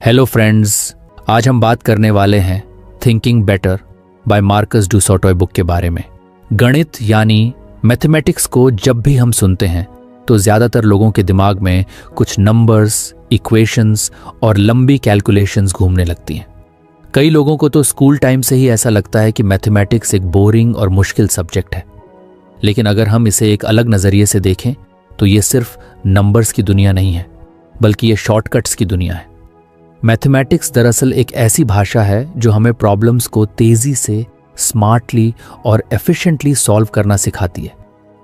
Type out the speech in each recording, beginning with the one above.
Hello friends, आज हम बात करने वाले हैं thinking better by Marcus du Sautoy book के बारे में। गणित यानी मैथमेटिक्स को जब भी हम सुनते हैं तो ज़्यादातर लोगों के दिमाग में कुछ नंबर्स, इक्वेशंस और लंबी कैलकुलेशंस घूमने लगती हैं। कई लोगों को तो स्कूल टाइम से ही ऐसा लगता है कि मैथमेटिक्स एक बोरिंग और मुश्किल सब्जेक्ट है। लेकिन अगर हम इसे एक अलग नज़रिए से देखें तो ये सिर्फ नंबर्स की दुनिया नहीं है, बल्कि ये शॉर्टकट्स की दुनिया है। मैथमेटिक्स दरअसल एक ऐसी भाषा है जो हमें प्रॉब्लम्स को तेजी से, स्मार्टली और एफिशिएंटली सॉल्व करना सिखाती है।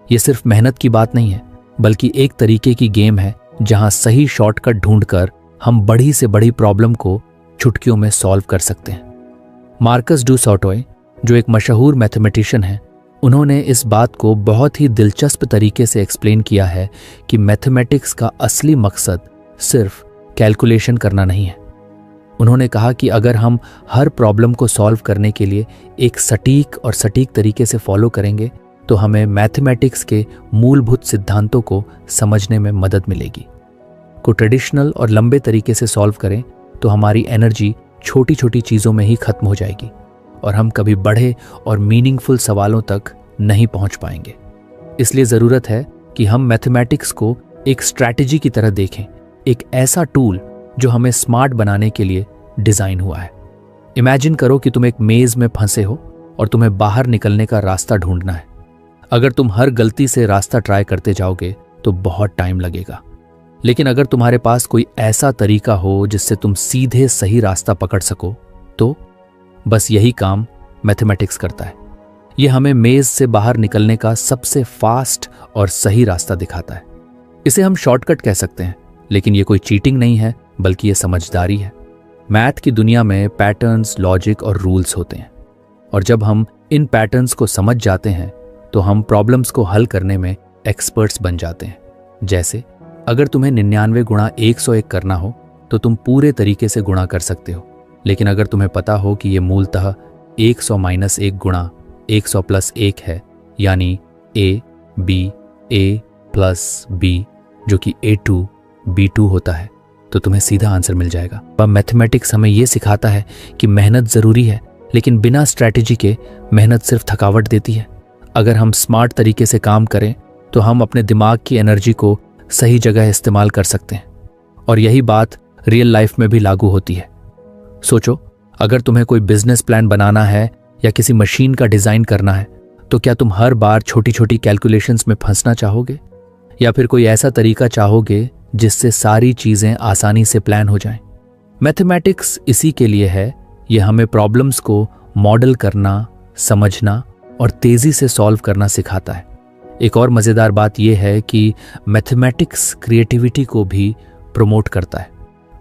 ये सिर्फ मेहनत की बात नहीं है, बल्कि एक तरीके की गेम है जहां सही शॉर्टकट ढूंढकर हम बड़ी से बड़ी प्रॉब्लम को चुटकियों में सॉल्व कर सकते हैं। मार्कस डू सॉटोय, जो एक मशहूर मैथमेटिशियन है, उन्होंने इस बात को बहुत ही दिलचस्प तरीके से एक्सप्लेन किया है कि मैथमेटिक्स का असली मकसद सिर्फ कैलकुलेशन करना नहीं है। उन्होंने कहा कि अगर हम हर प्रॉब्लम को सॉल्व करने के लिए एक सटीक तरीके से फॉलो करेंगे तो हमें मैथमेटिक्स के मूलभूत सिद्धांतों को समझने में मदद मिलेगी। को ट्रेडिशनल और लंबे तरीके से सॉल्व करें तो हमारी एनर्जी छोटी छोटी चीज़ों में ही खत्म हो जाएगी और हम कभी बड़े और मीनिंगफुल सवालों तक नहीं पहुंच पाएंगे। इसलिए ज़रूरत है कि हम मैथमेटिक्स को एक स्ट्रैटेजी की तरह देखें, एक ऐसा टूल जो हमें स्मार्ट बनाने के लिए डिज़ाइन हुआ है। इमेजिन करो कि तुम एक मेज़ में फंसे हो और तुम्हें बाहर निकलने का रास्ता ढूंढना है। अगर तुम हर गलती से रास्ता ट्राई करते जाओगे तो बहुत टाइम लगेगा, लेकिन अगर तुम्हारे पास कोई ऐसा तरीका हो जिससे तुम सीधे सही रास्ता पकड़ सको तो बस यही काम मैथमेटिक्स करता है। यह हमें मेज़ से बाहर निकलने का सबसे फास्ट और सही रास्ता दिखाता है। इसे हम शॉर्टकट कह सकते हैं, लेकिन यह कोई चीटिंग नहीं है, बल्कि ये समझदारी है। मैथ की दुनिया में पैटर्न्स, लॉजिक और रूल्स होते हैं, और जब हम इन पैटर्न्स को समझ जाते हैं तो हम प्रॉब्लम्स को हल करने में एक्सपर्ट्स बन जाते हैं। जैसे अगर तुम्हें 99 गुणा 101 करना हो तो तुम पूरे तरीके से गुणा कर सकते हो, लेकिन अगर तुम्हें पता हो कि ये मूलतः 100 - 1 गुणा 100 + 1 है, यानी A + B जो कि A2 B2 होता है, तो तुम्हें सीधा आंसर मिल जाएगा। पर मैथमेटिक्स हमें यह सिखाता है कि मेहनत ज़रूरी है, लेकिन बिना स्ट्रैटेजी के मेहनत सिर्फ थकावट देती है। अगर हम स्मार्ट तरीके से काम करें तो हम अपने दिमाग की एनर्जी को सही जगह इस्तेमाल कर सकते हैं, और यही बात रियल लाइफ में भी लागू होती है। सोचो, अगर तुम्हें कोई बिजनेस प्लान बनाना है या किसी मशीन का डिज़ाइन करना है तो क्या तुम हर बार छोटी छोटी कैलकुलेशंस में फंसना चाहोगे, या फिर कोई ऐसा तरीका चाहोगे जिससे सारी चीज़ें आसानी से प्लान हो जाएं? मैथमेटिक्स इसी के लिए है। यह हमें प्रॉब्लम्स को मॉडल करना, समझना और तेज़ी से सॉल्व करना सिखाता है। एक और मज़ेदार बात यह है कि मैथमेटिक्स क्रिएटिविटी को भी प्रमोट करता है।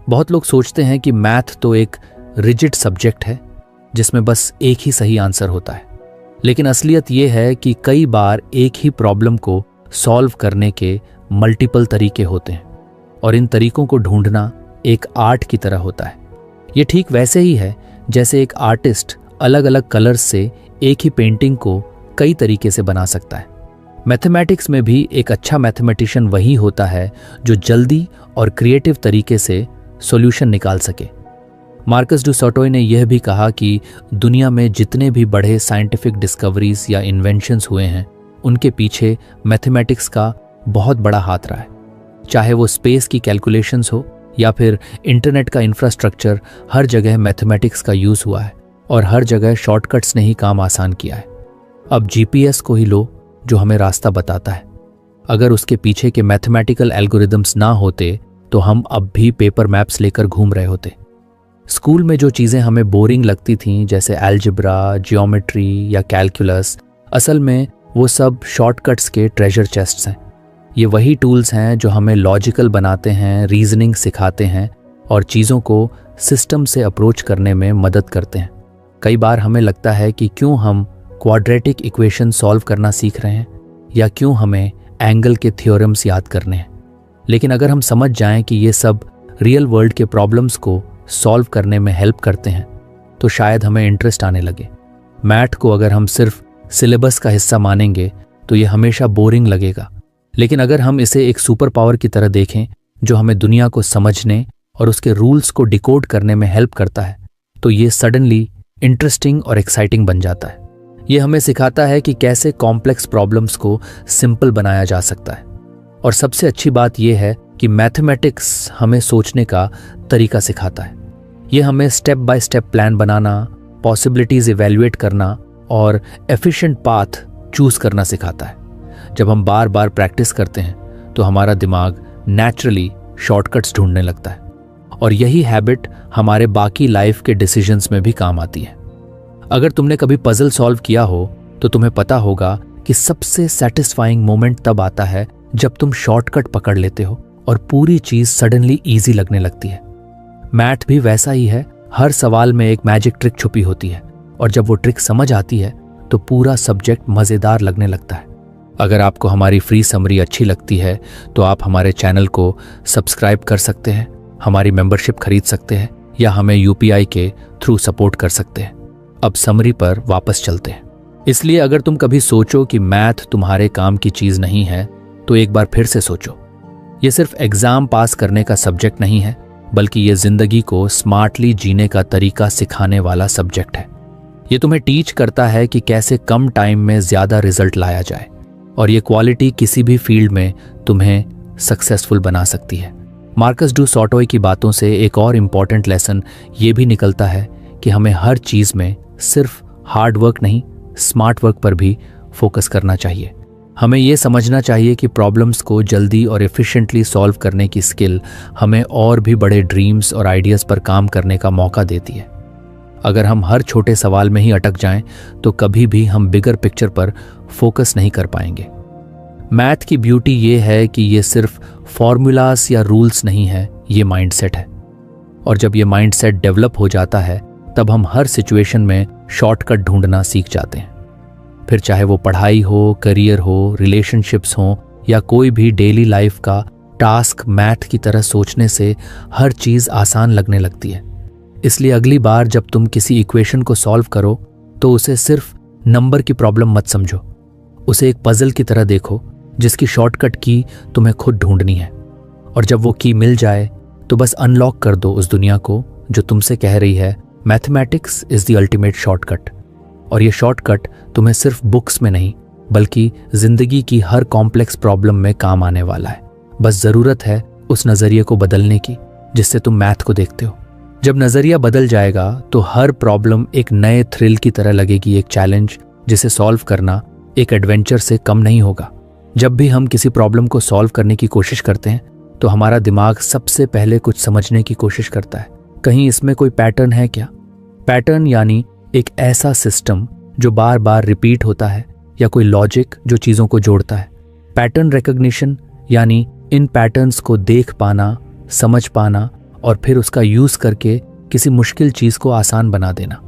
बहुत लोग सोचते हैं कि मैथ तो एक रिजिड सब्जेक्ट है जिसमें बस एक ही सही आंसर होता है, लेकिन असलियत यह है कि कई बार एक ही प्रॉब्लम को सॉल्व करने के मल्टीपल तरीके होते हैं, और इन तरीकों को ढूंढना एक आर्ट की तरह होता है। ये ठीक वैसे ही है जैसे एक आर्टिस्ट अलग अलग कलर्स से एक ही पेंटिंग को कई तरीके से बना सकता है। मैथमेटिक्स में भी एक अच्छा मैथमेटिशियन वही होता है जो जल्दी और क्रिएटिव तरीके से सॉल्यूशन निकाल सके। मार्कस डू सॉटोय ने यह भी कहा कि दुनिया में जितने भी बड़े साइंटिफिक डिस्कवरीज या इन्वेंशंस हुए हैं, उनके पीछे मैथमेटिक्स का बहुत बड़ा हाथ रहा है। चाहे वो स्पेस की कैलकुलेशंस हो या फिर इंटरनेट का इंफ्रास्ट्रक्चर, हर जगह मैथमेटिक्स का यूज़ हुआ है, और हर जगह शॉर्टकट्स ने ही काम आसान किया है। अब जीपीएस को ही लो, जो हमें रास्ता बताता है। अगर उसके पीछे के मैथमेटिकल एल्गोरिदम्स ना होते तो हम अब भी पेपर मैप्स लेकर घूम रहे होते। स्कूल में जो चीज़ें हमें बोरिंग लगती थीं, जैसे अलजेब्रा, जियोमेट्री या कैलकुलस, असल में वो सब शॉर्टकट्स के ट्रेजर चेस्ट्स हैं। ये वही टूल्स हैं जो हमें लॉजिकल बनाते हैं, रीजनिंग सिखाते हैं और चीज़ों को सिस्टम से अप्रोच करने में मदद करते हैं। कई बार हमें लगता है कि क्यों हम क्वाड्रेटिक इक्वेशन सॉल्व करना सीख रहे हैं, या क्यों हमें एंगल के थ्योरम्स याद करने हैं। लेकिन अगर हम समझ जाएं कि ये सब रियल वर्ल्ड के प्रॉब्लम्स को सॉल्व करने में हेल्प करते हैं तो शायद हमें इंटरेस्ट आने लगे। मैथ को अगर हम सिर्फ सिलेबस का हिस्सा मानेंगे तो ये हमेशा बोरिंग लगेगा, लेकिन अगर हम इसे एक सुपर पावर की तरह देखें जो हमें दुनिया को समझने और उसके रूल्स को डिकोड करने में हेल्प करता है तो ये सडनली इंटरेस्टिंग और एक्साइटिंग बन जाता है। ये हमें सिखाता है कि कैसे कॉम्प्लेक्स प्रॉब्लम्स को सिंपल बनाया जा सकता है। और सबसे अच्छी बात यह है कि मैथमेटिक्स हमें सोचने का तरीका सिखाता है। ये हमें step by step plan banana, possibilities evaluate करना और एफिशिएंट पाथ चूज करना सिखाता है। जब हम बार बार प्रैक्टिस करते हैं तो हमारा दिमाग नेचुरली शॉर्टकट्स ढूंढने लगता है और यही हैबिट हमारे बाकी लाइफ के डिसीजंस में भी काम आती है। अगर तुमने कभी पजल सॉल्व किया हो तो तुम्हें पता होगा कि सबसे सेटिस्फाइंग मोमेंट तब आता है जब तुम शॉर्टकट पकड़ लेते हो और पूरी चीज सडनली इजी लगने लगती है। मैथ भी वैसा ही है। हर सवाल में एक मैजिक ट्रिक छुपी होती है और जब वो ट्रिक समझ आती है तो पूरा सब्जेक्ट मजेदार लगने लगता है। अगर आपको हमारी फ्री समरी अच्छी लगती है तो आप हमारे चैनल को सब्सक्राइब कर सकते हैं, हमारी मेंबरशिप खरीद सकते हैं या हमें यूपीआई के थ्रू सपोर्ट कर सकते हैं। अब समरी पर वापस चलते हैं। इसलिए अगर तुम कभी सोचो कि मैथ तुम्हारे काम की चीज नहीं है तो एक बार फिर से सोचो। ये सिर्फ एग्जाम पास करने का सब्जेक्ट नहीं है, बल्कि ये जिंदगी को स्मार्टली जीने का तरीका सिखाने वाला सब्जेक्ट है। ये तुम्हें टीच करता है कि कैसे कम टाइम में ज्यादा रिजल्ट लाया जाए और ये क्वालिटी किसी भी फील्ड में तुम्हें सक्सेसफुल बना सकती है। मार्कस डू सॉटोय की बातों से एक और इम्पॉर्टेंट लेसन ये भी निकलता है कि हमें हर चीज में सिर्फ हार्ड वर्क नहीं, स्मार्ट वर्क पर भी फोकस करना चाहिए। हमें यह समझना चाहिए कि प्रॉब्लम्स को जल्दी और एफिशिएंटली सॉल्व करने की स्किल हमें और भी बड़े ड्रीम्स और आइडियाज पर काम करने का मौका देती है। अगर हम हर छोटे सवाल में ही अटक जाएं तो कभी भी हम बिगर पिक्चर पर फोकस नहीं कर पाएंगे। मैथ की ब्यूटी ये है कि ये सिर्फ फॉर्मूलास या रूल्स नहीं है, ये माइंडसेट है। और जब ये माइंडसेट डेवलप हो जाता है तब हम हर सिचुएशन में शॉर्टकट ढूंढना सीख जाते हैं। फिर चाहे वो पढ़ाई हो, करियर हो, रिलेशनशिप्स हो या कोई भी डेली लाइफ का टास्क, मैथ की तरह सोचने से हर चीज आसान लगने लगती है। इसलिए अगली बार जब तुम किसी इक्वेशन को सॉल्व करो तो उसे सिर्फ नंबर की प्रॉब्लम मत समझो, उसे एक पजल की तरह देखो जिसकी शॉर्टकट की तुम्हें खुद ढूंढनी है। और जब वो की मिल जाए तो बस अनलॉक कर दो उस दुनिया को जो तुमसे कह रही है mathematics is the ultimate shortcut. और ये शॉर्टकट तुम्हें सिर्फ बुक्स में नहीं बल्कि जिंदगी की हर कॉम्प्लेक्स प्रॉब्लम में काम आने वाला है। बस जरूरत है उस नजरिए को बदलने की जिससे तुम मैथ को देखते हो। जब नजरिया बदल जाएगा तो हर प्रॉब्लम एक नए थ्रिल की तरह लगेगी, एक चैलेंज जिसे सॉल्व करना एक एडवेंचर से कम नहीं होगा। जब भी हम किसी प्रॉब्लम को सॉल्व करने की कोशिश करते हैं तो हमारा दिमाग सबसे पहले कुछ समझने की कोशिश करता है, कहीं इसमें कोई पैटर्न है क्या। पैटर्न यानी एक ऐसा सिस्टम जो बार बार रिपीट होता है या कोई लॉजिक जो चीजों को जोड़ता है। पैटर्न रिकॉग्निशन यानी इन पैटर्न्स को देख पाना, समझ पाना और फिर उसका यूज करके किसी मुश्किल चीज को आसान बना देना।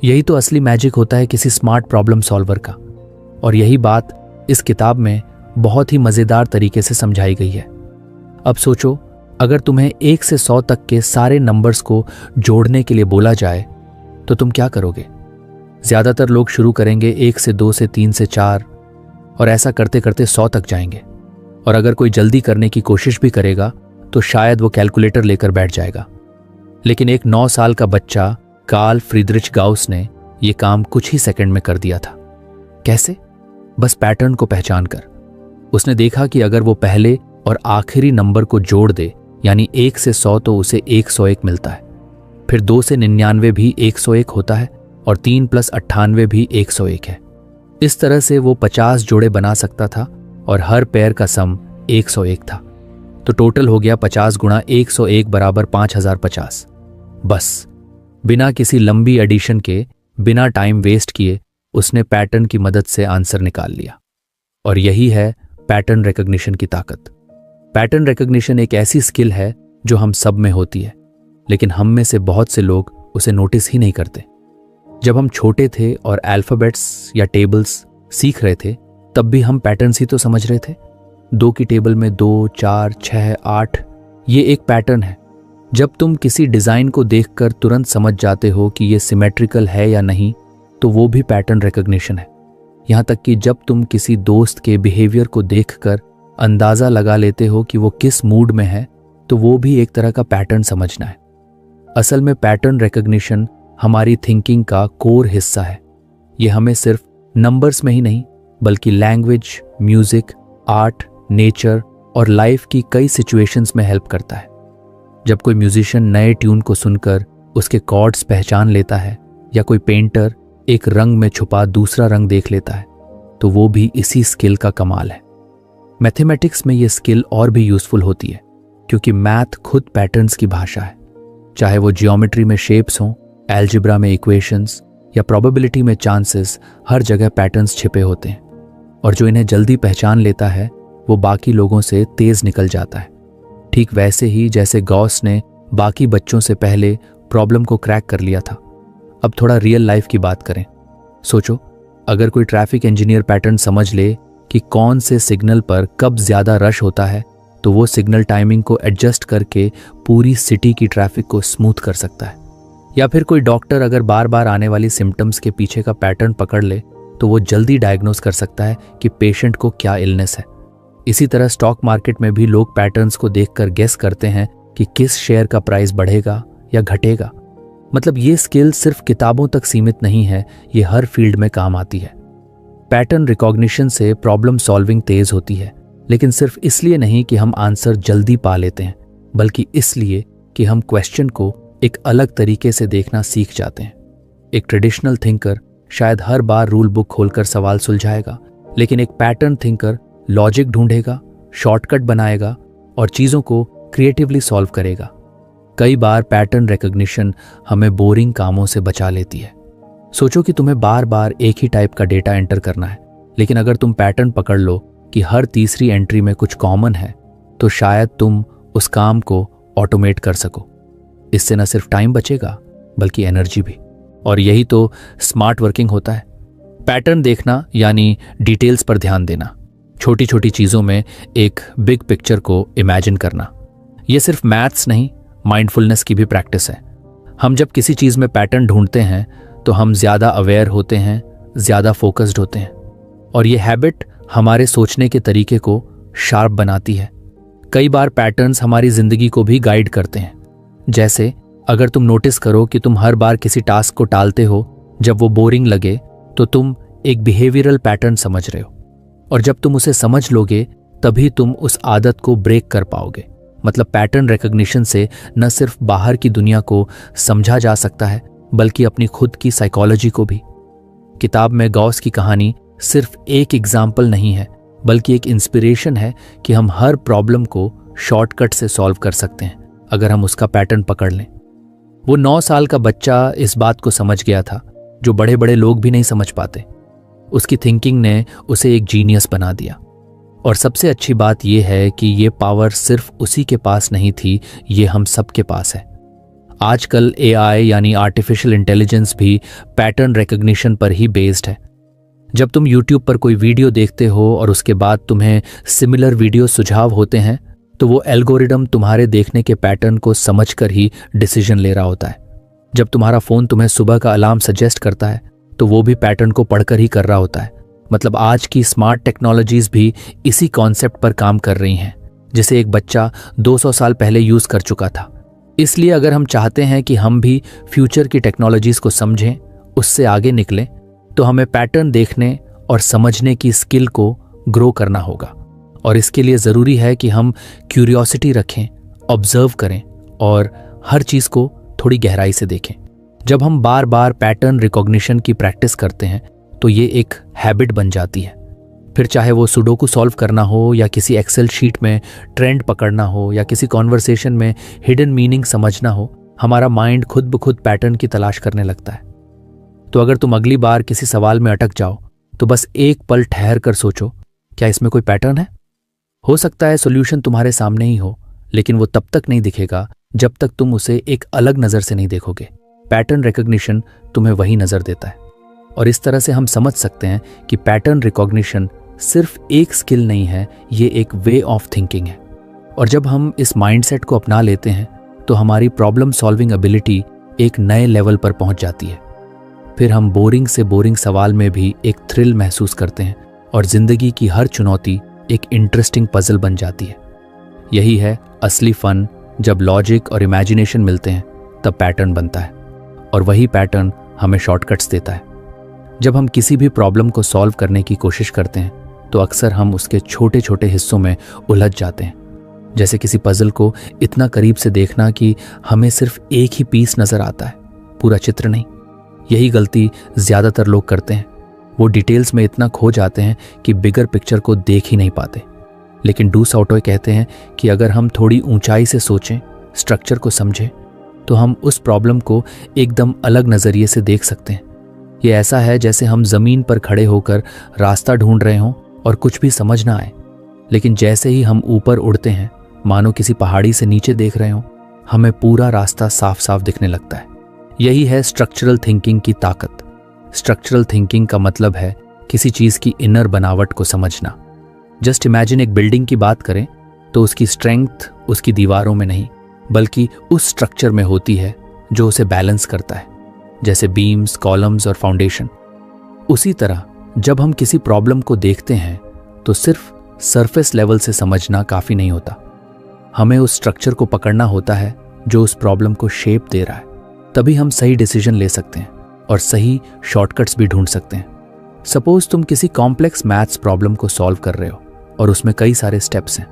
यही तो असली मैजिक होता है किसी स्मार्ट प्रॉब्लम सॉल्वर का। और यही बात इस किताब में बहुत ही मजेदार तरीके से समझाई गई है। अब सोचो, अगर तुम्हें 1 से 100 तक के सारे नंबर्स को जोड़ने के लिए बोला जाए तो तुम क्या करोगे? ज्यादातर लोग शुरू करेंगे 1 से 2 से 3 से 4 और ऐसा करते करते 100 तक जाएंगे। और अगर कोई जल्दी करने की कोशिश भी करेगा तो शायद वो कैलकुलेटर लेकर बैठ जाएगा। लेकिन एक 9 साल का बच्चा कार्ल फ्रीडरिच गाउस ने यह काम कुछ ही सेकंड में कर दिया था। कैसे? बस पैटर्न को पहचान कर। उसने देखा कि अगर वो पहले और आखिरी नंबर को जोड़ दे यानी 1 से 100 तो उसे 101 मिलता है। फिर 2 से 99 भी 101 होता है और 3 + 98 भी 101 है। इस तरह से वो 50 जोड़े बना सकता था और हर पेयर का सम 101 था। तो टोटल हो गया 50 × 101 = 5050। बस बिना किसी लंबी एडिशन के, बिना टाइम वेस्ट किए उसने पैटर्न की मदद से आंसर निकाल लिया। और यही है पैटर्न रिकॉग्निशन की ताकत। पैटर्न रिकॉग्निशन एक ऐसी स्किल है जो हम सब में होती है, लेकिन हम में से बहुत से लोग उसे नोटिस ही नहीं करते। जब हम छोटे थे और अल्फाबेट्स या टेबल्स सीख रहे थे तब भी हम पैटर्न्स ही तो समझ रहे थे। 2 की टेबल में 2, 4, 6, 8 ये एक पैटर्न है। जब तुम किसी डिजाइन को देखकर तुरंत समझ जाते हो कि ये सिमेट्रिकल है या नहीं तो वो भी पैटर्न रिकॉग्निशन है। यहां तक कि जब तुम किसी दोस्त के बिहेवियर को देखकर अंदाजा लगा लेते हो कि वो किस मूड में है तो वो भी एक तरह का पैटर्न समझना है। असल में पैटर्न रिकॉग्निशन हमारी थिंकिंग का कोर हिस्सा है। ये हमें सिर्फ नंबर्स में ही नहीं बल्कि लैंग्वेज, म्यूजिक, आर्ट, नेचर और लाइफ की कई सिचुएशंस में हेल्प करता है। जब कोई म्यूजिशियन नए ट्यून को सुनकर उसके कॉर्ड्स पहचान लेता है या कोई पेंटर एक रंग में छुपा दूसरा रंग देख लेता है, तो वो भी इसी स्किल का कमाल है। मैथमेटिक्स में ये स्किल और भी यूजफुल होती है क्योंकि मैथ खुद पैटर्न्स की भाषा है। चाहे वो जियोमेट्री में शेप्स हों, एल्जेब्रा में इक्वेशंस या प्रोबेबिलिटी में चांसेस, हर जगह पैटर्न्स छिपे होते हैं और जो इन्हें जल्दी पहचान लेता है वो बाकी लोगों से तेज निकल जाता है। ठीक वैसे ही जैसे गॉस ने बाकी बच्चों से पहले प्रॉब्लम को क्रैक कर लिया था। अब थोड़ा रियल लाइफ की बात करें। सोचो, अगर कोई ट्रैफिक इंजीनियर पैटर्न समझ ले कि कौन से सिग्नल पर कब ज्यादा रश होता है, तो वो सिग्नल टाइमिंग को एडजस्ट करके पूरी सिटी की ट्रैफिक को स्मूथ कर सकता है। या फिर कोई डॉक्टर अगर बार बार आने वाली सिम्टम्स के पीछे का पैटर्न पकड़ ले तो वो जल्दी डायग्नोस कर सकता है कि पेशेंट को क्या इलनेस है। इसी तरह स्टॉक मार्केट में भी लोग पैटर्न्स को देखकर गेस करते हैं कि किस शेयर का प्राइस बढ़ेगा या घटेगा। मतलब ये स्किल सिर्फ किताबों तक सीमित नहीं है, ये हर फील्ड में काम आती है। पैटर्न रिकॉग्निशन से प्रॉब्लम सॉल्विंग तेज होती है, लेकिन सिर्फ इसलिए नहीं कि हम आंसर जल्दी पा लेते हैं, बल्कि इसलिए कि हम क्वेश्चन को एक अलग तरीके से देखना सीख जाते हैं। एक ट्रेडिशनल थिंकर शायद हर बार रूल बुक खोलकर सवाल सुलझाएगा, लेकिन एक पैटर्न थिंकर लॉजिक ढूंढेगा, शॉर्टकट बनाएगा और चीजों को क्रिएटिवली सॉल्व करेगा। कई बार पैटर्न रिकॉग्निशन हमें बोरिंग कामों से बचा लेती है। सोचो कि तुम्हें बार बार एक ही टाइप का डेटा एंटर करना है, लेकिन अगर तुम पैटर्न पकड़ लो कि हर तीसरी एंट्री में कुछ कॉमन है, तो शायद तुम उस काम को ऑटोमेट कर सको। इससे न सिर्फ टाइम बचेगा बल्कि एनर्जी भी। और यही तो स्मार्ट वर्किंग होता है। पैटर्न देखना यानी डिटेल्स पर ध्यान देना, छोटी छोटी चीजों में एक बिग पिक्चर को इमेजिन करना। यह सिर्फ मैथ्स नहीं, माइंडफुलनेस की भी प्रैक्टिस है। हम जब किसी चीज में पैटर्न ढूंढते हैं तो हम ज्यादा अवेयर होते हैं, ज्यादा फोकस्ड होते हैं और ये हैबिट हमारे सोचने के तरीके को शार्प बनाती है। कई बार पैटर्न्स हमारी जिंदगी को भी गाइड करते हैं। जैसे अगर तुम नोटिस करो कि तुम हर बार किसी टास्क को टालते हो जब वो बोरिंग लगे, तो तुम एक बिहेवियरल पैटर्न समझ रहे हो और जब तुम उसे समझ लोगे तभी तुम उस आदत को ब्रेक कर पाओगे। मतलब पैटर्न रिकॉग्निशन से न सिर्फ बाहर की दुनिया को समझा जा सकता है बल्कि अपनी खुद की साइकोलॉजी को भी। किताब में गॉस की कहानी सिर्फ एक एग्जाम्पल नहीं है बल्कि एक इंस्पिरेशन है कि हम हर प्रॉब्लम को शॉर्टकट से सॉल्व कर सकते हैं अगर हम उसका पैटर्न पकड़ लें। वो 9 साल का बच्चा इस बात को समझ गया था जो बड़े बड़े लोग भी नहीं समझ पाते। उसकी थिंकिंग ने उसे एक जीनियस बना दिया। और सबसे अच्छी बात यह है कि ये पावर सिर्फ उसी के पास नहीं थी, ये हम सब के पास है। आजकल AI यानी आर्टिफिशियल इंटेलिजेंस भी पैटर्न रिकॉग्निशन पर ही बेस्ड है। जब तुम YouTube पर कोई वीडियो देखते हो और उसके बाद तुम्हें सिमिलर वीडियो सुझाव होते हैं, तो वो एल्गोरिदम तुम्हारे देखने के पैटर्न को समझकर ही डिसीजन ले रहा होता है। जब तुम्हारा फोन तुम्हें सुबह का अलार्म सजेस्ट करता है, तो वो भी पैटर्न को पढ़कर ही कर रहा होता है। मतलब आज की स्मार्ट टेक्नोलॉजीज भी इसी कॉन्सेप्ट पर काम कर रही हैं, जिसे एक बच्चा 200 साल पहले यूज कर चुका था। इसलिए अगर हम चाहते हैं कि हम भी फ्यूचर की टेक्नोलॉजीज को समझें, उससे आगे निकलें, तो हमें पैटर्न देखने और समझने की स्किल को ग्रो करना होगा। और इसके लिए ज़रूरी है कि हम क्यूरियोसिटी रखें, ऑब्जर्व करें और हर चीज़ को थोड़ी गहराई से देखें। जब हम बार बार पैटर्न रिकॉग्निशन की प्रैक्टिस करते हैं तो ये एक हैबिट बन जाती है। फिर चाहे वो सुडोकू सॉल्व करना हो या किसी एक्सेल शीट में ट्रेंड पकड़ना हो या किसी कॉन्वर्सेशन में हिडन मीनिंग समझना हो, हमारा माइंड खुद ब खुद पैटर्न की तलाश करने लगता है। तो अगर तुम अगली बार किसी सवाल में अटक जाओ तो बस एक पल ठहर कर सोचो, क्या इसमें कोई पैटर्न है? हो सकता है सॉल्यूशन तुम्हारे सामने ही हो, लेकिन वो तब तक नहीं दिखेगा जब तक तुम उसे एक अलग नज़र से नहीं देखोगे। पैटर्न रिकॉग्निशन तुम्हें वही नज़र देता है। और इस तरह से हम समझ सकते हैं कि पैटर्न रिकॉग्निशन सिर्फ एक स्किल नहीं है, ये एक वे ऑफ थिंकिंग है। और जब हम इस माइंडसेट को अपना लेते हैं तो हमारी प्रॉब्लम सॉल्विंग एबिलिटी एक नए लेवल पर पहुंच जाती है। फिर हम बोरिंग से बोरिंग सवाल में भी एक थ्रिल महसूस करते हैं और जिंदगी की हर चुनौती एक इंटरेस्टिंग पजल बन जाती है। यही है असली फन जब लॉजिक और इमेजिनेशन मिलते हैं तब पैटर्न बनता है, और वही पैटर्न हमें शॉर्टकट्स देता है। जब हम किसी भी प्रॉब्लम को सॉल्व करने की कोशिश करते हैं तो अक्सर हम उसके छोटे छोटे हिस्सों में उलझ जाते हैं, जैसे किसी पजल को इतना करीब से देखना कि हमें सिर्फ एक ही पीस नजर आता है, पूरा चित्र नहीं। यही गलती ज्यादातर लोग करते हैं। वो डिटेल्स में इतना खो जाते हैं कि बिगर पिक्चर को देख ही नहीं पाते। लेकिन डू सॉटोय कहते हैं कि अगर हम थोड़ी ऊंचाई से सोचें, स्ट्रक्चर को समझें, तो हम उस प्रॉब्लम को एकदम अलग नजरिए से देख सकते हैं। ये ऐसा है जैसे हम जमीन पर खड़े होकर रास्ता ढूंढ रहे हों और कुछ भी समझ ना आए, लेकिन जैसे ही हम ऊपर उड़ते हैं, मानो किसी पहाड़ी से नीचे देख रहे हों, हमें पूरा रास्ता साफ साफ दिखने लगता है। यही है स्ट्रक्चरल थिंकिंग की ताकत। स्ट्रक्चरल थिंकिंग का मतलब है किसी चीज की इनर बनावट को समझना। जस्ट इमेजिन एक बिल्डिंग की बात करें तो उसकी स्ट्रेंथ उसकी दीवारों में नहीं, बल्कि उस स्ट्रक्चर में होती है जो उसे बैलेंस करता है, जैसे बीम्स, कॉलम्स और फाउंडेशन। उसी तरह जब हम किसी प्रॉब्लम को देखते हैं तो सिर्फ सरफेस लेवल से समझना काफी नहीं होता। हमें उस स्ट्रक्चर को पकड़ना होता है जो उस प्रॉब्लम को शेप दे रहा है। तभी हम सही डिसीजन ले सकते हैं और सही शॉर्टकट्स भी ढूंढ सकते हैं। सपोज तुम किसी कॉम्प्लेक्स मैथ्स प्रॉब्लम को सॉल्व कर रहे हो और उसमें कई सारे स्टेप्स हैं।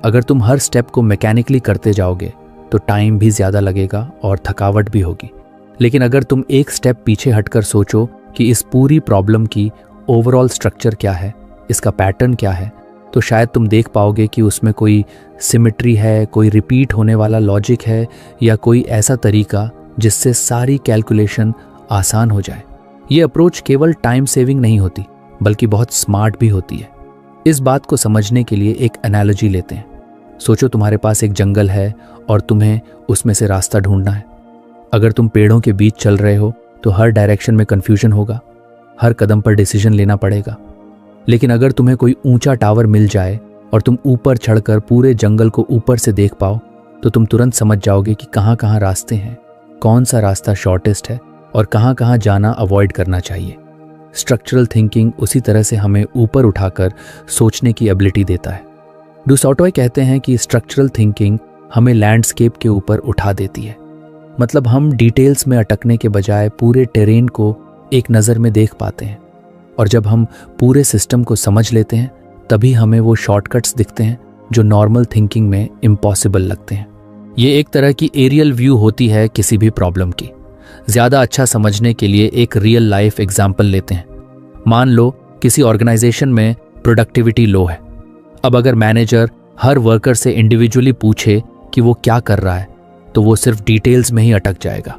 अगर तुम हर स्टेप को मैकेनिकली करते जाओगे तो टाइम भी ज्यादा लगेगा और थकावट भी होगी। लेकिन अगर तुम एक स्टेप पीछे हटकर सोचो कि इस पूरी प्रॉब्लम की ओवरऑल स्ट्रक्चर क्या है, इसका पैटर्न क्या है, तो शायद तुम देख पाओगे कि उसमें कोई सिमेट्री है, कोई रिपीट होने वाला लॉजिक है, या कोई ऐसा तरीका जिससे सारी कैलकुलेशन आसान हो जाए। ये अप्रोच केवल टाइम सेविंग नहीं होती, बल्कि बहुत स्मार्ट भी होती है। इस बात को समझने के लिए एक एनालॉजी लेते हैं। सोचो तुम्हारे पास एक जंगल है और तुम्हें उसमें से रास्ता ढूंढना है। अगर तुम पेड़ों के बीच चल रहे हो तो हर डायरेक्शन में कंफ्यूजन होगा, हर कदम पर डिसीजन लेना पड़ेगा। लेकिन अगर तुम्हें कोई ऊंचा टावर मिल जाए और तुम ऊपर चढ़कर पूरे जंगल को ऊपर से देख पाओ, तो तुम तुरंत समझ जाओगे कि कहाँ कहाँ रास्ते हैं, कौन सा रास्ता शॉर्टेस्ट है और कहाँ कहाँ जाना अवॉइड करना चाहिए। स्ट्रक्चरल थिंकिंग उसी तरह से हमें ऊपर उठाकर सोचने की एबिलिटी देता है। डू सॉटोय कहते हैं कि स्ट्रक्चरल थिंकिंग हमें लैंडस्केप के ऊपर उठा देती है। मतलब हम डिटेल्स में अटकने के बजाय पूरे टेरेन को एक नज़र में देख पाते हैं, और जब हम पूरे सिस्टम को समझ लेते हैं तभी हमें वो शॉर्टकट्स दिखते हैं जो नॉर्मल थिंकिंग में इम्पॉसिबल लगते हैं। ये एक तरह की एरियल व्यू होती है किसी भी प्रॉब्लम की। ज़्यादा अच्छा समझने के लिए एक रियल लाइफ एग्जाम्पल लेते हैं। मान लो किसी ऑर्गेनाइजेशन में प्रोडक्टिविटी लो है। अब अगर मैनेजर हर वर्कर से इंडिविजुअली पूछे कि वो क्या कर रहा है तो वो सिर्फ डिटेल्स में ही अटक जाएगा।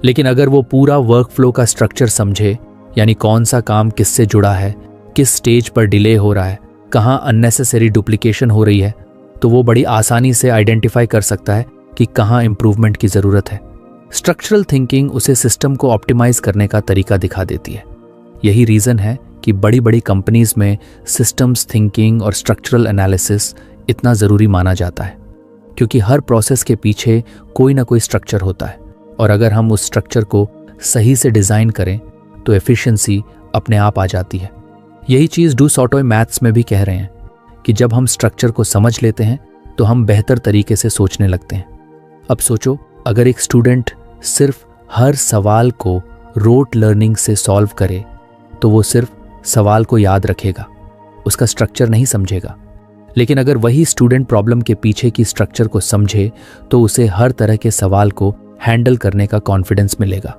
लेकिन अगर वो पूरा वर्क फ्लो का स्ट्रक्चर समझे, यानी कौन सा काम किससे जुड़ा है, किस स्टेज पर डिले हो रहा है, कहाँ अननेसेसरी डुप्लीकेशन हो रही है, तो वो बड़ी आसानी से आइडेंटिफाई कर सकता है कि कहाँ इंप्रूवमेंट की ज़रूरत है। स्ट्रक्चरल थिंकिंग उसे सिस्टम को ऑप्टिमाइज करने का तरीका दिखा देती है। यही रीज़न है कि बड़ी बड़ी कंपनीज में सिस्टम्स थिंकिंग और स्ट्रक्चरल एनालिसिस इतना ज़रूरी माना जाता है, क्योंकि हर प्रोसेस के पीछे कोई ना कोई स्ट्रक्चर होता है, और अगर हम उस स्ट्रक्चर को सही से डिज़ाइन करें तो एफिशिएंसी अपने आप आ जाती है। यही चीज़ डू सॉटोय मैथ्स में भी कह रहे हैं कि जब हम स्ट्रक्चर को समझ लेते हैं तो हम बेहतर तरीके से सोचने लगते हैं। अब सोचो, अगर एक स्टूडेंट सिर्फ हर सवाल को रोट लर्निंग से सॉल्व करे तो वो सिर्फ सवाल को याद रखेगा, उसका स्ट्रक्चर नहीं समझेगा। लेकिन अगर वही स्टूडेंट प्रॉब्लम के पीछे की स्ट्रक्चर को समझे तो उसे हर तरह के सवाल को हैंडल करने का कॉन्फिडेंस मिलेगा।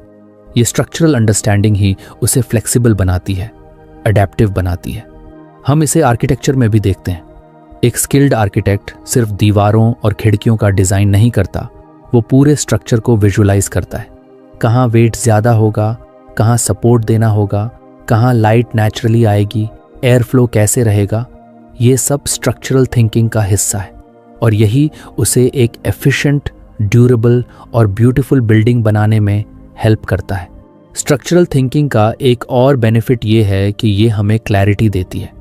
ये स्ट्रक्चरल अंडरस्टैंडिंग ही उसे फ्लेक्सिबल बनाती है, अडेप्टिव बनाती है। हम इसे आर्किटेक्चर में भी देखते हैं। एक स्किल्ड आर्किटेक्ट सिर्फ दीवारों और खिड़कियों का डिज़ाइन नहीं करता, वो पूरे स्ट्रक्चर को विजुअलाइज करता है। कहाँ वेट ज़्यादा होगा, कहाँ सपोर्ट देना होगा, कहाँ लाइट नेचुरली आएगी, एयर फ्लो कैसे रहेगा, ये सब स्ट्रक्चरल थिंकिंग का हिस्सा है। और यही उसे एक एफिशिएंट, ड्यूरेबल और ब्यूटीफुल बिल्डिंग बनाने में हेल्प करता है। स्ट्रक्चरल थिंकिंग का एक और बेनिफिट ये है कि ये हमें क्लैरिटी देती है।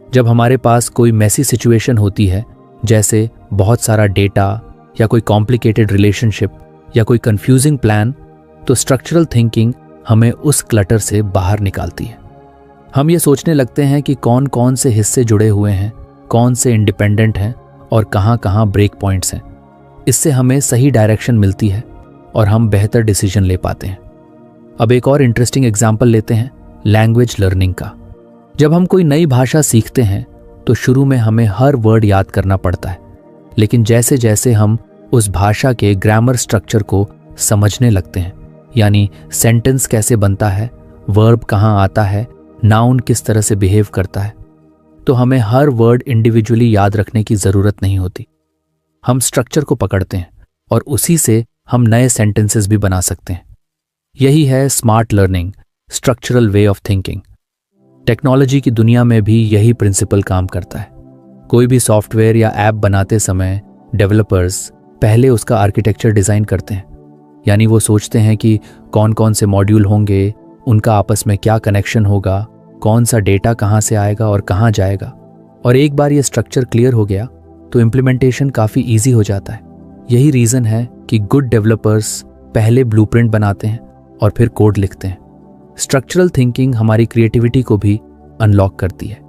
जब हमारे पास कोई मैसी सिचुएशन होती है, जैसे बहुत सारा डेटा या कोई कॉम्प्लिकेटेड रिलेशनशिप या कोई कंफ्यूजिंग प्लान, तो स्ट्रक्चरल थिंकिंग हमें उस क्लटर से बाहर निकालती है। हम ये सोचने लगते हैं कि कौन कौन से हिस्से जुड़े हुए हैं, कौन से इंडिपेंडेंट हैं और कहाँ कहाँ ब्रेक पॉइंट्स हैं। इससे हमें सही डायरेक्शन मिलती है और हम बेहतर डिसीजन ले पाते हैं। अब एक और इंटरेस्टिंग एग्जाम्पल लेते हैं लैंग्वेज लर्निंग का। जब हम कोई नई भाषा सीखते हैं तो शुरू में हमें हर वर्ड याद करना पड़ता है, लेकिन जैसे जैसे हम उस भाषा के ग्रामर स्ट्रक्चर को समझने लगते हैं, यानी सेंटेंस कैसे बनता है, वर्ब कहाँ आता है, नाउन किस तरह से बिहेव करता है, तो हमें हर वर्ड इंडिविजुअली याद रखने की ज़रूरत नहीं होती। हम स्ट्रक्चर को पकड़ते हैं और उसी से हम नए सेंटेंसेस भी बना सकते हैं। यही है smart learning, structural way of thinking. Technology की दुनिया में भी यही प्रिंसिपल काम करता है। कोई भी सॉफ्टवेयर या ऐप बनाते समय डेवलपर्स पहले उसका आर्किटेक्चर डिज़ाइन करते हैं, यानी वो सोचते हैं कि कौन कौन से मॉड्यूल होंगे, उनका आपस में क्या कनेक्शन होगा, कौन सा डेटा कहाँ से आएगा और कहाँ जाएगा। और एक बार ये स्ट्रक्चर क्लियर हो गया तो इम्प्लीमेंटेशन काफ़ी ईजी हो जाता है। यही रीज़न है कि गुड डेवलपर्स पहले ब्लूप्रिंट बनाते हैं और फिर कोड लिखते हैं। स्ट्रक्चरल थिंकिंग हमारी क्रिएटिविटी को भी अनलॉक करती है।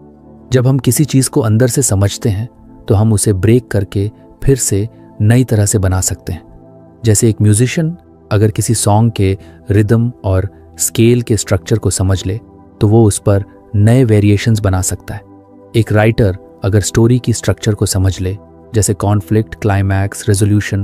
जब हम किसी चीज़ को अंदर से समझते हैं तो हम उसे ब्रेक करके फिर से नई तरह से बना सकते हैं। जैसे एक म्यूजिशियन अगर किसी सॉन्ग के रिदम और स्केल के स्ट्रक्चर को समझ ले तो वो उस पर नए वेरिएशंस बना सकता है। एक राइटर अगर स्टोरी की स्ट्रक्चर को समझ ले, जैसे कॉन्फ्लिक्ट, क्लाइमैक्स, रेजोल्यूशन,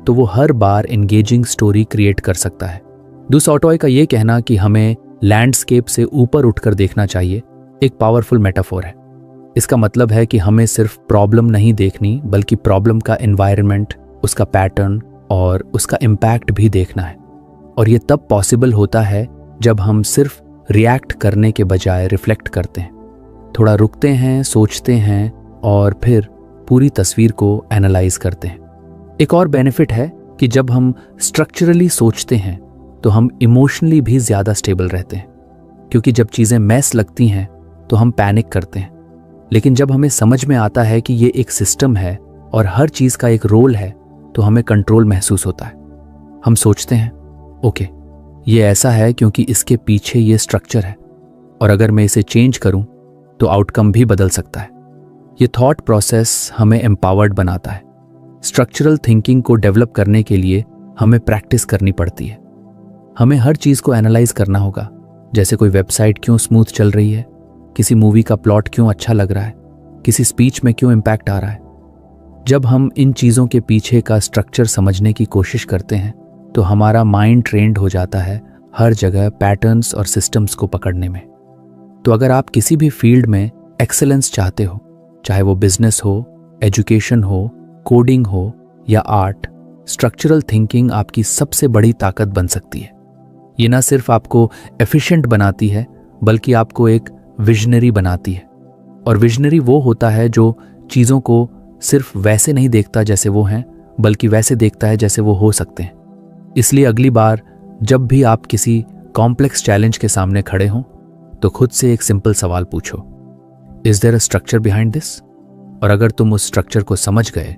तो वो हर बार एंगेजिंग स्टोरी क्रिएट कर सकता है। डू सॉटॉय का ये कहना कि हमें लैंडस्केप से ऊपर उठकर देखना चाहिए एक पावरफुल मेटाफोर है। इसका मतलब है कि हमें सिर्फ प्रॉब्लम नहीं देखनी, बल्कि प्रॉब्लम का एनवायरनमेंट, उसका पैटर्न और उसका इम्पैक्ट भी देखना है। और ये तब पॉसिबल होता है जब हम सिर्फ रिएक्ट करने के बजाय रिफ्लेक्ट करते हैं, थोड़ा रुकते हैं, सोचते हैं और फिर पूरी तस्वीर को एनालाइज करते हैं। एक और बेनिफिट है कि जब हम स्ट्रक्चरली सोचते हैं तो हम इमोशनली भी ज़्यादा स्टेबल रहते हैं, क्योंकि जब चीज़ें मैस लगती हैं तो हम पैनिक करते हैं। लेकिन जब हमें समझ में आता है कि ये एक सिस्टम है और हर चीज़ का एक रोल है तो हमें कंट्रोल महसूस होता है। हम सोचते हैं, ओके, ये ऐसा है क्योंकि इसके पीछे ये स्ट्रक्चर है और अगर मैं इसे चेंज करूं तो आउटकम भी बदल सकता है। ये थॉट प्रोसेस हमें एम्पावर्ड बनाता है। स्ट्रक्चरल थिंकिंग को डेवलप करने के लिए हमें प्रैक्टिस करनी पड़ती है। हमें हर चीज़ को एनालाइज करना होगा, जैसे कोई वेबसाइट क्यों स्मूथ चल रही है, किसी मूवी का प्लॉट क्यों अच्छा लग रहा है, किसी स्पीच में क्यों इम्पैक्ट आ रहा है। जब हम इन चीज़ों के पीछे का स्ट्रक्चर समझने की कोशिश करते हैं तो हमारा माइंड ट्रेंड हो जाता है हर जगह पैटर्न्स और सिस्टम्स को पकड़ने में। तो अगर आप किसी भी फील्ड में एक्सेलेंस चाहते हो, चाहे वो बिजनेस हो, एजुकेशन हो, कोडिंग हो या आर्ट, स्ट्रक्चरल थिंकिंग आपकी सबसे बड़ी ताकत बन सकती है। ये ना सिर्फ आपको एफिशिएंट बनाती है बल्कि आपको एक विजनरी बनाती है। और विजनरी वो होता है जो चीज़ों को सिर्फ वैसे नहीं देखता जैसे वो हैं, बल्कि वैसे देखता है जैसे वो हो सकते हैं। इसलिए अगली बार जब भी आप किसी कॉम्प्लेक्स चैलेंज के सामने खड़े हों तो खुद से एक सिंपल सवाल पूछो, is there a structure behind this? और अगर तुम उस स्ट्रक्चर को समझ गए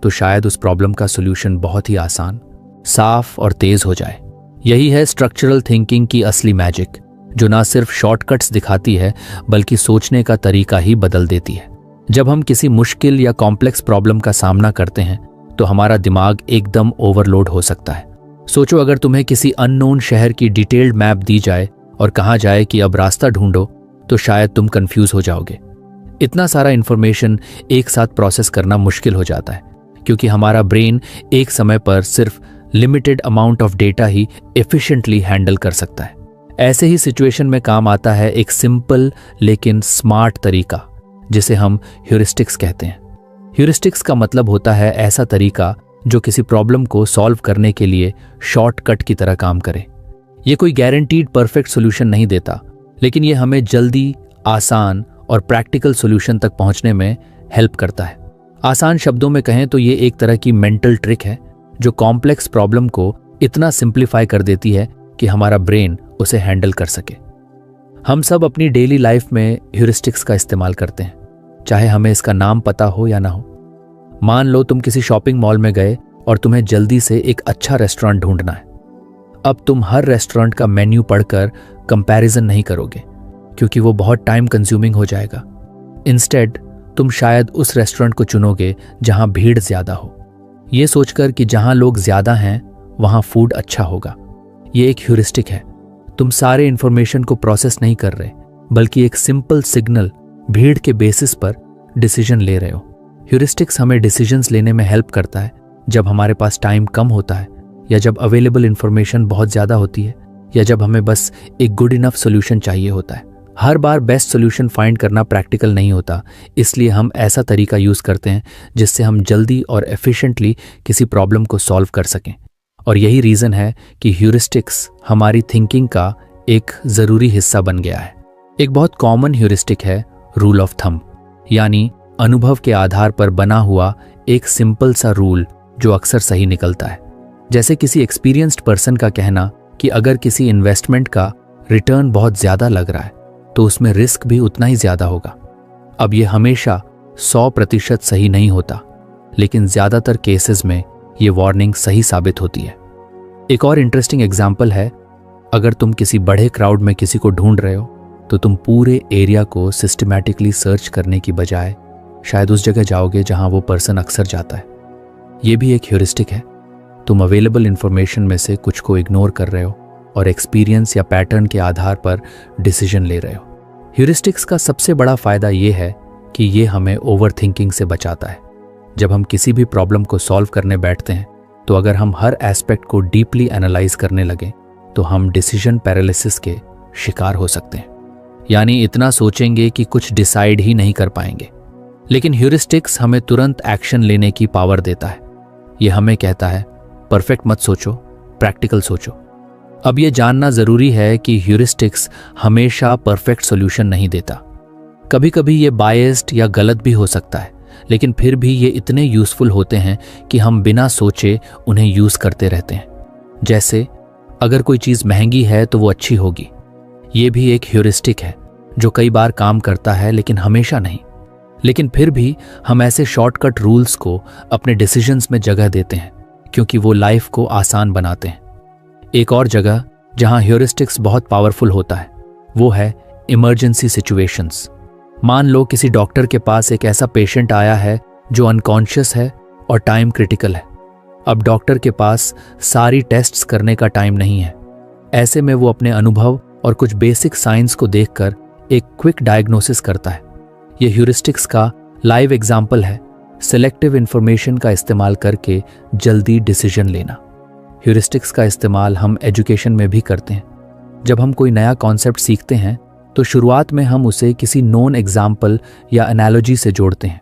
तो शायद उस प्रॉब्लम का सॉल्यूशन बहुत ही आसान, साफ और तेज हो जाए। यही है स्ट्रक्चरल थिंकिंग की असली मैजिक, जो ना सिर्फ शॉर्टकट्स दिखाती है बल्कि सोचने का तरीका ही बदल देती है। जब हम किसी मुश्किल या कॉम्प्लेक्स प्रॉब्लम का सामना करते हैं तो हमारा दिमाग एकदम ओवरलोड हो सकता है। सोचो अगर तुम्हें किसी अननोन शहर की डिटेल्ड मैप दी जाए और कहा जाए कि अब रास्ता ढूंढो, तो शायद तुम कंफ्यूज हो जाओगे। इतना सारा इंफॉर्मेशन एक साथ प्रोसेस करना मुश्किल हो जाता है, क्योंकि हमारा ब्रेन एक समय पर सिर्फ limited amount of data he efficiently handle कर सकता है। ऐसे ही सिचुएशन में काम आता है एक सिंपल लेकिन स्मार्ट तरीका, जिसे हम ह्यूरिस्टिक्स कहते हैं। ह्यूरिस्टिक्स का मतलब होता है ऐसा तरीका जो किसी प्रॉब्लम को सॉल्व करने के लिए शॉर्टकट की तरह काम करे। ये कोई गारंटीड परफेक्ट सॉल्यूशन नहीं देता, लेकिन ये हमें जल्दी, आसान और प्रैक्टिकल सॉल्यूशन तक पहुंचने में हेल्प करता है। आसान शब्दों में कहें तो ये एक तरह की मेंटल ट्रिक है जो कॉम्प्लेक्स प्रॉब्लम को इतना सिंप्लीफाई कर देती है कि हमारा ब्रेन उसे हैंडल कर सके। हम सब अपनी डेली लाइफ में ह्यूरिस्टिक्स का इस्तेमाल करते हैं, चाहे हमें इसका नाम पता हो या ना हो। मान लो तुम किसी शॉपिंग मॉल में गए और तुम्हें जल्दी से एक अच्छा रेस्टोरेंट ढूंढना है। अब तुम हर रेस्टोरेंट का मेन्यू पढ़कर कंपैरिजन नहीं करोगे, क्योंकि वो बहुत टाइम कंज्यूमिंग हो जाएगा। इंस्टेड तुम शायद उस रेस्टोरेंट को चुनोगे जहां भीड़ ज्यादा हो, ये सोचकर कि जहां लोग ज्यादा हैं वहां फूड अच्छा होगा। ये एक ह्यूरिस्टिक है। तुम सारे इंफॉर्मेशन को प्रोसेस नहीं कर रहे, बल्कि एक सिंपल सिग्नल, भीड़ के बेसिस पर डिसीजन ले रहे हो। ह्यूरिस्टिक्स हमें डिसीजंस लेने में हेल्प करता है जब हमारे पास टाइम कम होता है, या जब अवेलेबल इंफॉर्मेशन बहुत ज़्यादा होती है, या जब हमें बस एक गुड इनफ सोल्यूशन चाहिए होता है। हर बार बेस्ट सोल्यूशन फाइंड करना प्रैक्टिकल नहीं होता, इसलिए हम ऐसा तरीका यूज़ करते हैं जिससे हम जल्दी और एफिशिएंटली किसी प्रॉब्लम को सॉल्व कर सकें। और यही रीज़न है कि ह्यूरिस्टिक्स हमारी थिंकिंग का एक ज़रूरी हिस्सा बन गया है। एक बहुत कॉमन ह्यूरिस्टिक है रूल ऑफ थंब, यानी अनुभव के आधार पर बना हुआ एक सिंपल सा रूल जो अक्सर सही निकलता है। जैसे किसी एक्सपीरियंस्ड पर्सन का कहना कि अगर किसी इन्वेस्टमेंट का रिटर्न बहुत ज़्यादा लग रहा है तो उसमें रिस्क भी उतना ही ज़्यादा होगा। अब ये हमेशा 100% सही नहीं होता, लेकिन ज़्यादातर केसेस में ये वार्निंग सही साबित होती है। एक और इंटरेस्टिंग एग्जाम्पल है, अगर तुम किसी बड़े क्राउड में किसी को ढूंढ रहे हो तो तुम पूरे एरिया को सिस्टमैटिकली सर्च करने की बजाय शायद उस जगह जाओगे जहां वो पर्सन अक्सर जाता है। ये भी एक ह्यूरिस्टिक है। तुम अवेलेबल इंफॉर्मेशन में से कुछ को इग्नोर कर रहे हो और एक्सपीरियंस या पैटर्न के आधार पर डिसीजन ले रहे हो। ह्यूरिस्टिक्स का सबसे बड़ा फायदा ये है कि ये हमें ओवर थिंकिंग से बचाता है। जब हम किसी भी प्रॉब्लम को सॉल्व करने बैठते हैं तो अगर हम हर एस्पेक्ट को डीपली एनालाइज करने लगें तो हम डिसीजन पैरालिसिस के शिकार हो सकते हैं, यानी इतना सोचेंगे कि कुछ डिसाइड ही नहीं कर पाएंगे। लेकिन ह्यूरिस्टिक्स हमें तुरंत एक्शन लेने की पावर देता है। ये हमें कहता है परफेक्ट मत सोचो, प्रैक्टिकल सोचो। अब ये जानना जरूरी है कि ह्यूरिस्टिक्स हमेशा परफेक्ट सॉल्यूशन नहीं देता। कभी कभी ये बायस्ड या गलत भी हो सकता है, लेकिन फिर भी ये इतने यूजफुल होते हैं कि हम बिना सोचे उन्हें यूज करते रहते हैं। जैसे अगर कोई चीज़ महंगी है तो वो अच्छी होगी। ये भी एक ह्यूरिस्टिक है जो कई बार काम करता है, लेकिन हमेशा नहीं। लेकिन फिर भी हम ऐसे शॉर्टकट रूल्स को अपने डिसीजंस में जगह देते हैं क्योंकि वो लाइफ को आसान बनाते हैं। एक और जगह जहां ह्यूरिस्टिक्स बहुत पावरफुल होता है वो है इमरजेंसी सिचुएशंस। मान लो किसी डॉक्टर के पास एक ऐसा पेशेंट आया है जो अनकॉन्शियस है और टाइम क्रिटिकल है। अब डॉक्टर के पास सारी टेस्ट्स करने का टाइम नहीं है। ऐसे में वो अपने अनुभव और कुछ बेसिक साइंस को देखकर एक क्विक डायग्नोसिस करता है। ये ह्यूरिस्टिक्स का लाइव एग्जाम्पल है, सिलेक्टिव इंफॉर्मेशन का इस्तेमाल करके जल्दी डिसीजन लेना। ह्यूरिस्टिक्स का इस्तेमाल हम एजुकेशन में भी करते हैं। जब हम कोई नया कॉन्सेप्ट सीखते हैं तो शुरुआत में हम उसे किसी नोन एग्जाम्पल या एनालॉजी से जोड़ते हैं।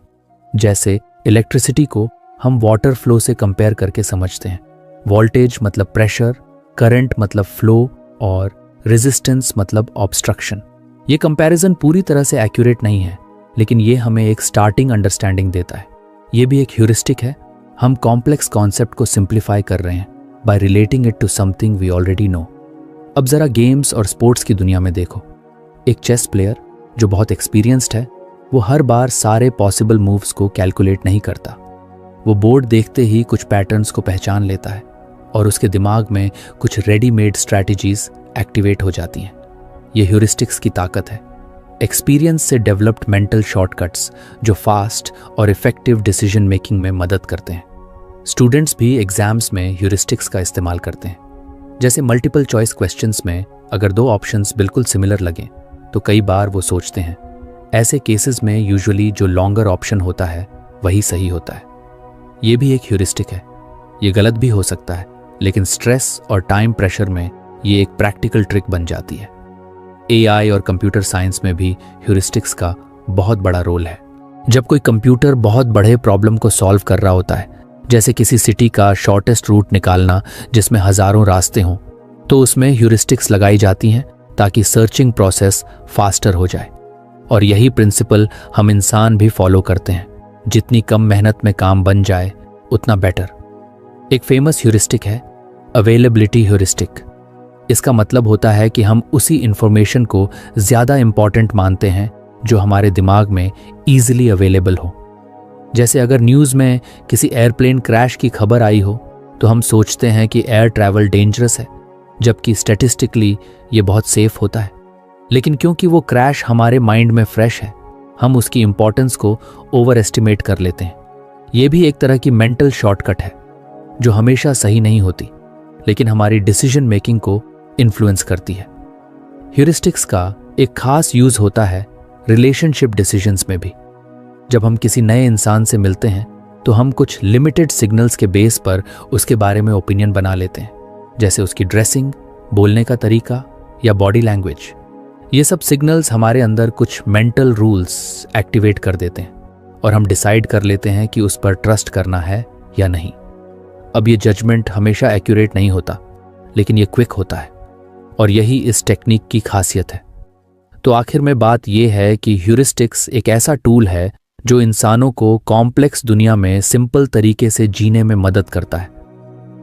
जैसे इलेक्ट्रिसिटी को हम वाटर फ्लो से कंपेयर करके समझते हैं। वोल्टेज मतलब प्रेशर, करंट मतलब फ्लो और रेजिस्टेंस मतलब ऑब्स्ट्रक्शन। ये कंपैरिजन पूरी तरह से एक्यूरेट नहीं है, लेकिन ये हमें एक स्टार्टिंग अंडरस्टैंडिंग देता है। ये भी एक ह्यूरिस्टिक है। हम कॉम्प्लेक्स कॉन्सेप्ट को सिंप्लीफाई कर रहे हैं by relating it to something we already know. अब जरा गेम्स और स्पोर्ट्स की दुनिया में देखो। एक चेस प्लेयर जो बहुत एक्सपीरियंस्ड है, वो हर बार सारे पॉसिबल मूव्स को कैलकुलेट नहीं करता। वो बोर्ड देखते ही कुछ पैटर्न्स को पहचान लेता है और उसके दिमाग में कुछ रेडीमेड स्ट्रैटेजीज एक्टिवेट हो जाती हैं। ये ह्यूरिस्टिक्स की ताकत है, एक्सपीरियंस से डेवलप्ड मेंटल शॉर्टकट्स जो फास्ट और इफेक्टिव डिसीजन मेकिंग में मदद करते हैं। स्टूडेंट्स भी एग्जाम्स में ह्यूरिस्टिक्स का इस्तेमाल करते हैं। जैसे मल्टीपल चॉइस क्वेश्चंस में अगर दो ऑप्शंस बिल्कुल सिमिलर लगें तो कई बार वो सोचते हैं। ऐसे केसेस में यूजुअली जो लॉन्गर ऑप्शन होता है वही सही होता है। ये भी एक ह्यूरिस्टिक है। ये गलत भी हो सकता है, लेकिन स्ट्रेस और टाइम प्रेशर में ये एक प्रैक्टिकल ट्रिक बन जाती है। एआई और कंप्यूटर साइंस में भी ह्यूरिस्टिक्स का बहुत बड़ा रोल है। जब कोई कंप्यूटर बहुत बड़े प्रॉब्लम को सॉल्व कर रहा होता है, जैसे किसी सिटी का शॉर्टेस्ट रूट निकालना जिसमें हजारों रास्ते हों, तो उसमें ह्यूरिस्टिक्स लगाई जाती हैं ताकि सर्चिंग प्रोसेस फास्टर हो जाए। और यही प्रिंसिपल हम इंसान भी फॉलो करते हैं। जितनी कम मेहनत में काम बन जाए उतना बेटर। एक फेमस ह्यूरिस्टिक है अवेलेबिलिटी ह्यूरिस्टिक। इसका मतलब होता है कि हम उसी इंफॉर्मेशन को ज़्यादा इंपॉर्टेंट मानते हैं जो हमारे दिमाग में ईजिली अवेलेबल हो। जैसे अगर न्यूज़ में किसी एयरप्लेन क्रैश की खबर आई हो तो हम सोचते हैं कि एयर ट्रैवल डेंजरस है, जबकि स्टैटिस्टिकली ये बहुत सेफ होता है। लेकिन क्योंकि वो क्रैश हमारे माइंड में फ्रेश है, हम उसकी इंपॉर्टेंस को ओवर एस्टिमेट कर लेते हैं। ये भी एक तरह की मेंटल शॉर्टकट है जो हमेशा सही नहीं होती, लेकिन हमारी डिसीजन मेकिंग को इन्फ्लुएंस करती है। ह्यूरिस्टिक्स का एक खास यूज होता है रिलेशनशिप डिसीजंस में भी। जब हम किसी नए इंसान से मिलते हैं तो हम कुछ लिमिटेड सिग्नल्स के बेस पर उसके बारे में ओपिनियन बना लेते हैं, जैसे उसकी ड्रेसिंग, बोलने का तरीका या बॉडी लैंग्वेज। ये सब सिग्नल्स हमारे अंदर कुछ मेंटल रूल्स एक्टिवेट कर देते हैं और हम डिसाइड कर लेते हैं कि उस पर ट्रस्ट करना है या नहीं। अब ये जजमेंट हमेशा एक्यूरेट नहीं होता, लेकिन ये क्विक होता है और यही इस टेक्निक की खासियत है। तो आखिर में बात यह है कि ह्यूरिस्टिक्स एक ऐसा टूल है जो इंसानों को कॉम्प्लेक्स दुनिया में सिंपल तरीके से जीने में मदद करता है।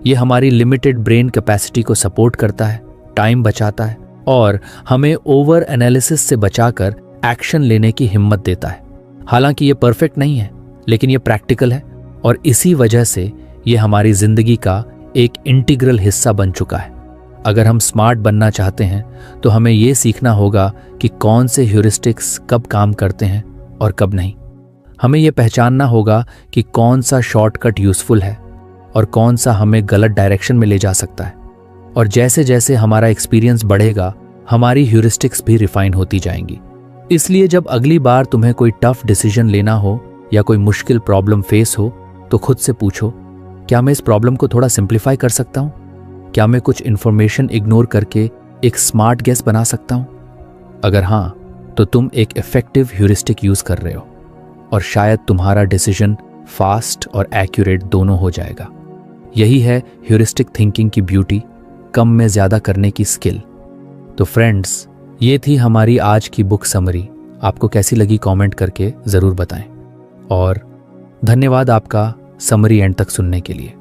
ये हमारी लिमिटेड ब्रेन कैपेसिटी को सपोर्ट करता है, टाइम बचाता है और हमें ओवर एनालिसिस से बचाकर एक्शन लेने की हिम्मत देता है। हालांकि ये परफेक्ट नहीं है, लेकिन ये प्रैक्टिकल है और इसी वजह से ये हमारी जिंदगी का एक इंटीग्रल हिस्सा बन चुका है। अगर हम स्मार्ट बनना चाहते हैं तो हमें ये सीखना होगा कि कौन से ह्यूरिस्टिक्स कब काम करते हैं और कब नहीं। हमें ये पहचानना होगा कि कौन सा शॉर्टकट यूजफुल है और कौन सा हमें गलत डायरेक्शन में ले जा सकता है। और जैसे जैसे हमारा एक्सपीरियंस बढ़ेगा, हमारी ह्यूरिस्टिक्स भी रिफाइन होती जाएंगी। इसलिए जब अगली बार तुम्हें कोई टफ डिसीजन लेना हो या कोई मुश्किल प्रॉब्लम फेस हो तो खुद से पूछो, क्या मैं इस प्रॉब्लम को थोड़ा सिंप्लीफाई कर सकता हूँ? क्या मैं कुछ इन्फॉर्मेशन इग्नोर करके एक स्मार्ट गेस बना सकता हूँ? अगर हाँ, तो तुम एक इफेक्टिव ह्यूरिस्टिक यूज कर रहे हो और शायद तुम्हारा डिसीजन फास्ट और एक्यूरेट दोनों हो जाएगा। यही है ह्यूरिस्टिक थिंकिंग की ब्यूटी, कम में ज्यादा करने की स्किल। तो फ्रेंड्स, ये थी हमारी आज की बुक समरी। आपको कैसी लगी कमेंट करके जरूर बताएं और धन्यवाद आपका समरी एंड तक सुनने के लिए।